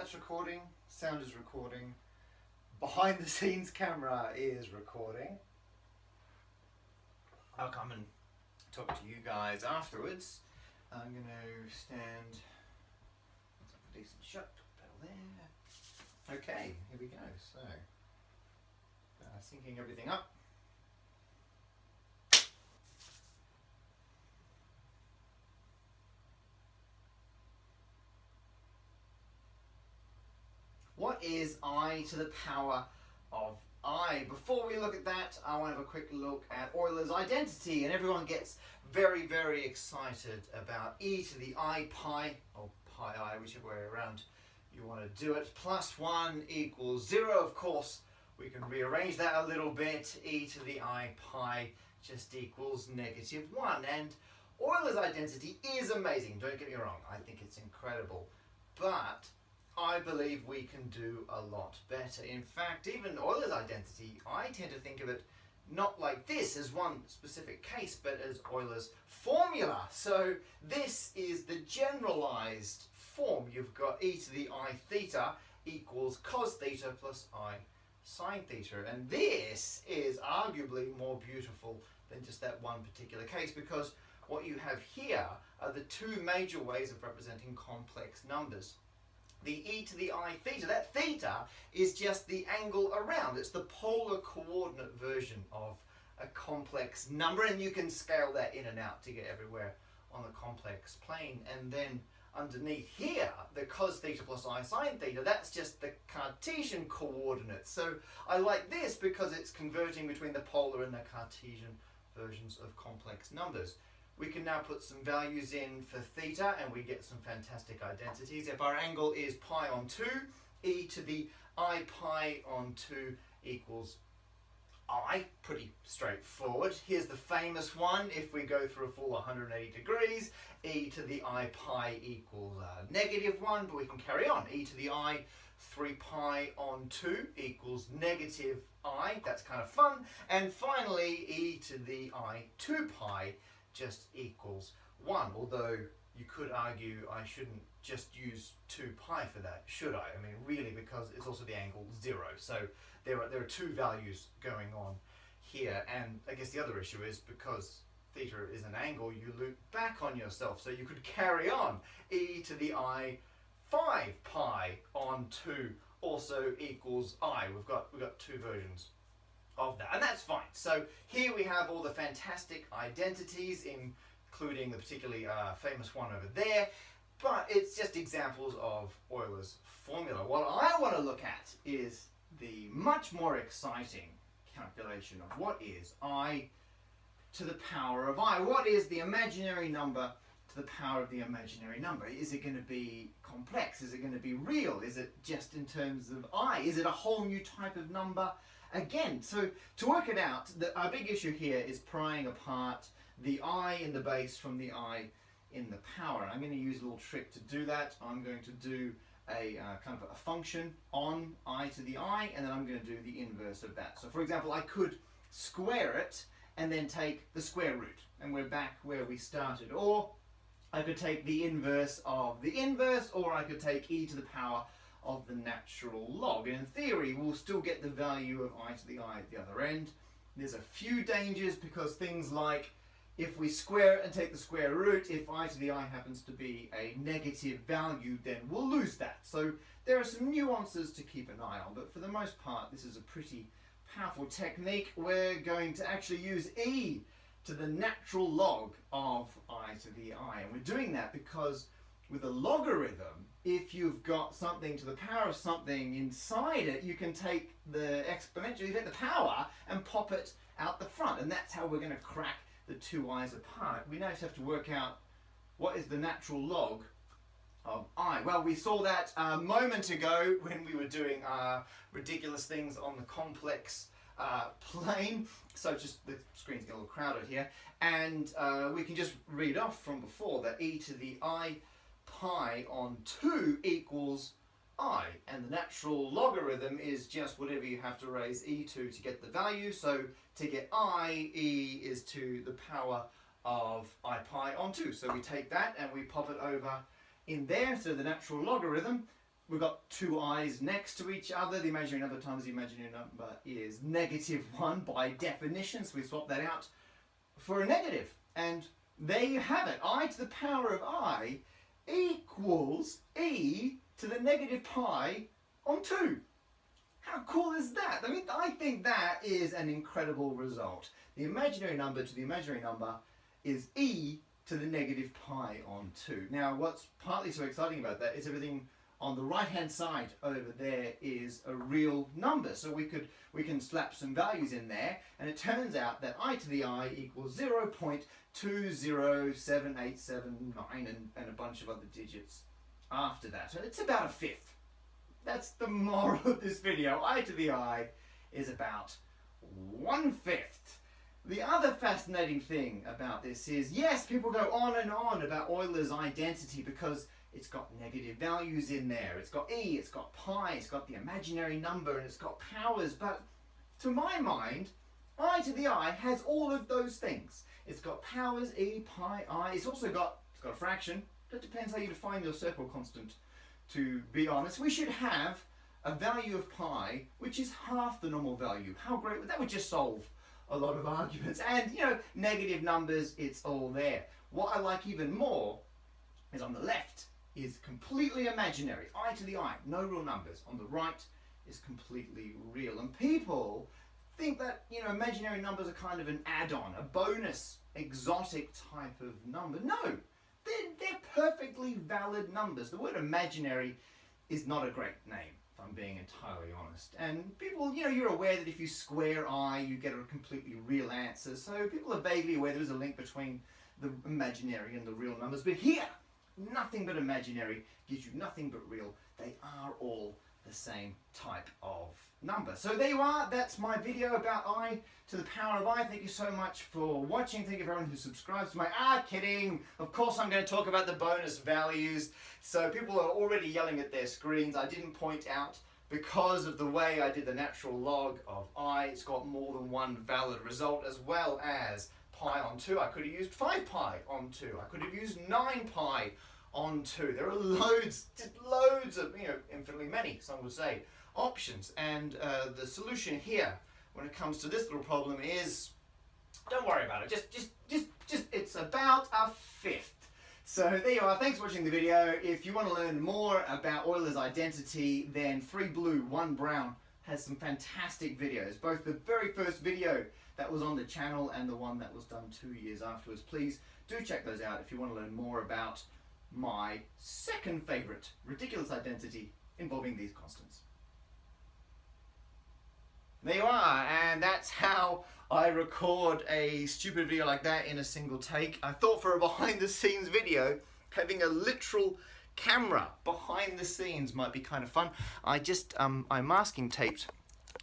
that's recording, sound is recording, behind the scenes camera is recording. I'll come and talk to you guys afterwards. I'm going to stand, let's have a decent shot, pedal there. Okay, here we go. So, syncing everything up. What is I to the power of I? Before we look at that, I want to have a quick look at Euler's identity, and everyone gets very, very excited about e to the I pi, or pi I, whichever way around you want to do it, plus 1 equals 0. Of course, we can rearrange that a little bit. E to the I pi just equals -1. And Euler's identity is amazing, don't get me wrong. I think it's incredible. But I believe we can do a lot better. In fact, even Euler's identity, I tend to think of it not like this as one specific case, but as Euler's formula. So this is the generalized form. You've got e to the I theta equals cos theta plus I sine theta. And this is arguably more beautiful than just that one particular case, because what you have here are the two major ways of representing complex numbers. The e to the I theta, that theta is just the angle around. It's the polar coordinate version of a complex number, and you can scale that in and out to get everywhere on the complex plane. And then underneath here, the cos theta plus I sine theta, that's just the Cartesian coordinates. So I like this because it's converting between the polar and the Cartesian versions of complex numbers. We can now put some values in for theta and we get some fantastic identities. If our angle is pi on 2, e to the I pi on 2 equals I. Pretty straightforward. Here's the famous one. If we go through a full 180 degrees, e to the I pi equals -1, but we can carry on. E to the I 3 pi on 2 equals -I. That's kind of fun. And finally, e to the I 2 pi just equals 1, although you could argue I shouldn't just use 2 pi for that, should I? I mean, really, because it's also the angle 0. So there are two values going on here, and I guess the other issue is because theta is an angle, you loop back on yourself, so you could carry on. E to the I 5 pi on 2 also equals I. We've got two versions of that, and that's fine. So here we have all the fantastic identities, including the particularly famous one over there, but it's just examples of Euler's formula. What I want to look at is the much more exciting calculation of what is I to the power of I. What is the imaginary number to the power of the imaginary number? Is it going to be complex? Is it going to be real? Is it just in terms of I? Is it a whole new type of number? Again, so to work it out, our big issue here is prying apart the I in the base from the I in the power. I'm going to use a little trick to do that. I'm going to do a kind of a function on I to the I, and then I'm going to do the inverse of that. So for example, I could square it and then take the square root, and we're back where we started. Or I could take the inverse of the inverse, or I could take e to the power of the natural log. And in theory, we'll still get the value of I to the I at the other end. There's a few dangers, because things like if we square it and take the square root, if I to the I happens to be a negative value, then we'll lose that. So there are some nuances to keep an eye on, but for the most part, this is a pretty powerful technique. We're going to actually use e to the natural log of I to the I, and we're doing that because with a logarithm, if you've got something to the power of something inside it, you can take the exponential, you take the power and pop it out the front, and that's how we're going to crack the two i's apart. We now just have to work out what is the natural log of I. Well, we saw that a moment ago when we were doing ridiculous things on the complex plane. So just the screen's getting a little crowded here, and we can just read off from before that e to the I pi on 2 equals I, and the natural logarithm is just whatever you have to raise e to get the value. So to get I, e is to the power of I pi on 2. So we take that and we pop it over in there. So the natural logarithm we've got two i's next to each other. The imaginary number times the imaginary number is -1 by definition, so we swap that out for a negative. And there you have it. I to the power of I equals e to the negative pi on 2. How cool is that? I mean, I think that is an incredible result. The imaginary number to the imaginary number is e to the negative pi on 2. Now, what's partly so exciting about that is everything on the right-hand side over there is a real number. So we can slap some values in there, and it turns out that I to the I equals 0.207879 and a bunch of other digits after that. So it's about a fifth. That's the moral of this video. I to the I is about 1/5. The other fascinating thing about this is, yes, people go on and on about Euler's identity because it's got negative values in there. It's got e, it's got pi, it's got the imaginary number, and it's got powers. But to my mind, I to the I has all of those things. It's got powers, e, pi, I. It's got a fraction. That depends how you define your circle constant. To be honest, we should have a value of pi which is half the normal value. How great would that? Would just solve a lot of arguments. And you know, negative numbers, it's all there. What I like even more is on the left is completely imaginary. I to the I, no real numbers. On the right is completely real. And people think that, you know, imaginary numbers are kind of an add-on, a bonus, exotic type of number. No, they're perfectly valid numbers. The word imaginary is not a great name, if I'm being entirely honest. And people, you know, you're aware that if you square I, you get a completely real answer. So people are vaguely aware there's a link between the imaginary and the real numbers. But here, nothing but imaginary gives you nothing but real. They are all the same type of number. So there you are. That's my video about I to the power of I. Thank you so much for watching. Thank you for everyone who subscribes to my... kidding. Of course I'm going to talk about the bonus values. So people are already yelling at their screens. I didn't point out because of the way I did the natural log of I. It's got more than one valid result, as well as pi on 2. I could have used 5 pi on 2. I could have used 9 pi on 2. There are loads, just loads of, you know, infinitely many, some would say, options. And the solution here, when it comes to this little problem, is, don't worry about it. Just, it's about a fifth. So there you are. Thanks for watching the video. If you want to learn more about Euler's identity, then 3 Blue, 1 Brown has some fantastic videos. Both the very first video that was on the channel and the one that was done 2 years afterwards. Please do check those out if you want to learn more about my second favorite ridiculous identity involving these constants. There you are, and that's how I record a stupid video like that in a single take. I thought for a behind the scenes video, having a literal camera behind the scenes might be kind of fun. I masking taped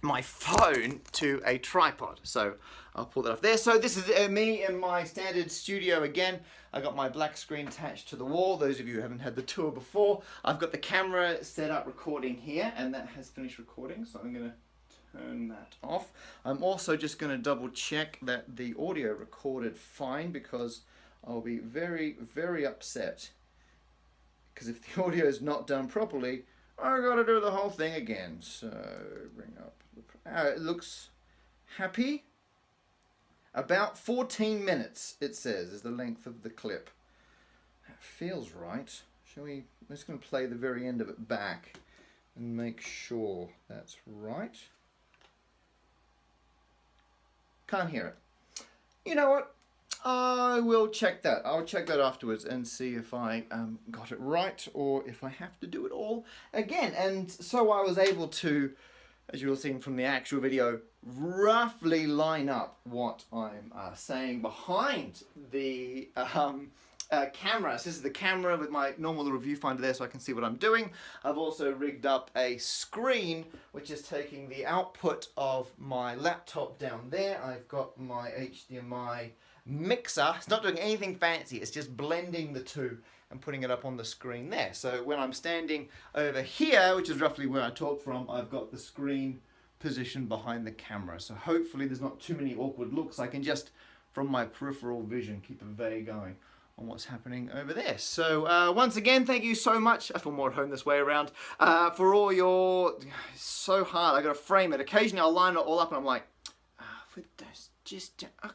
my phone to a tripod, so I'll pull that off there. So this is me in my standard studio again. I got my black screen attached to the wall. Those of you who haven't had the tour before, I've got the camera set up recording here, and that has finished recording, so I'm going to turn that off. I'm also just going to double check that the audio recorded fine, because I'll be very, very upset, because if the audio is not done properly, I gotta do the whole thing again. So bring up it looks happy. About 14 minutes it says is the length of the clip. That feels right. Shall we? I'm just going to play the very end of it back and make sure that's right. Can't hear it. You know what? I will check that. I'll check that afterwards and see if I got it right, or if I have to do it all again. And so I was able to, as you will see from the actual video, roughly line up what I'm saying behind the camera. So this is the camera with my normal little viewfinder there, so I can see what I'm doing. I've also rigged up a screen which is taking the output of my laptop down there. I've got my HDMI mixer. It's not doing anything fancy, it's just blending the two and putting it up on the screen there. So when I'm standing over here, which is roughly where I talk from, I've got the screen positioned behind the camera. So hopefully there's not too many awkward looks. I can just, from my peripheral vision, keep a vague eye on what's happening over there. So once again, thank you so much. I feel more at home this way around. For all your, it's so hard. I got to frame it. Occasionally I'll line it all up and I'm like,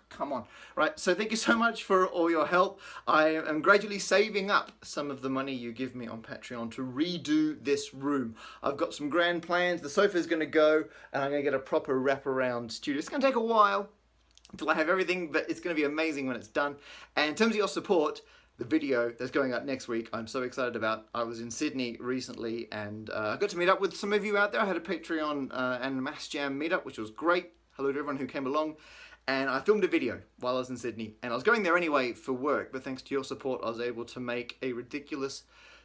come on. Right, so thank you so much for all your help. I am gradually saving up some of the money you give me on Patreon to redo this room. I've got some grand plans. The sofa's going to go and I'm going to get a proper wraparound studio. It's going to take a while until I have everything, but it's going to be amazing when it's done. And in terms of your support, the video that's going up next week, I'm so excited about. I was in Sydney recently and I got to meet up with some of you out there. I had a Patreon and Mass Jam meetup, which was great. Hello to everyone who came along. And I filmed a video while I was in Sydney. And I was going there anyway for work, but thanks to your support, I was able to make a ridiculous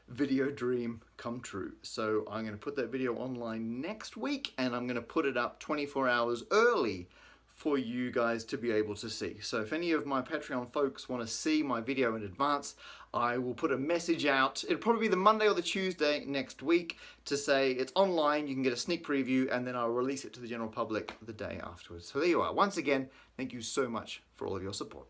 video dream come true. So I'm going to put that video online next week, and I'm going to put it up 24 hours early for you guys to be able to see. So if any of my Patreon folks want to see my video in advance, I will put a message out. It'll probably be the Monday or the Tuesday next week to say it's online, you can get a sneak preview, and then I'll release it to the general public the day afterwards. So there you are. Once again, thank you so much for all of your support.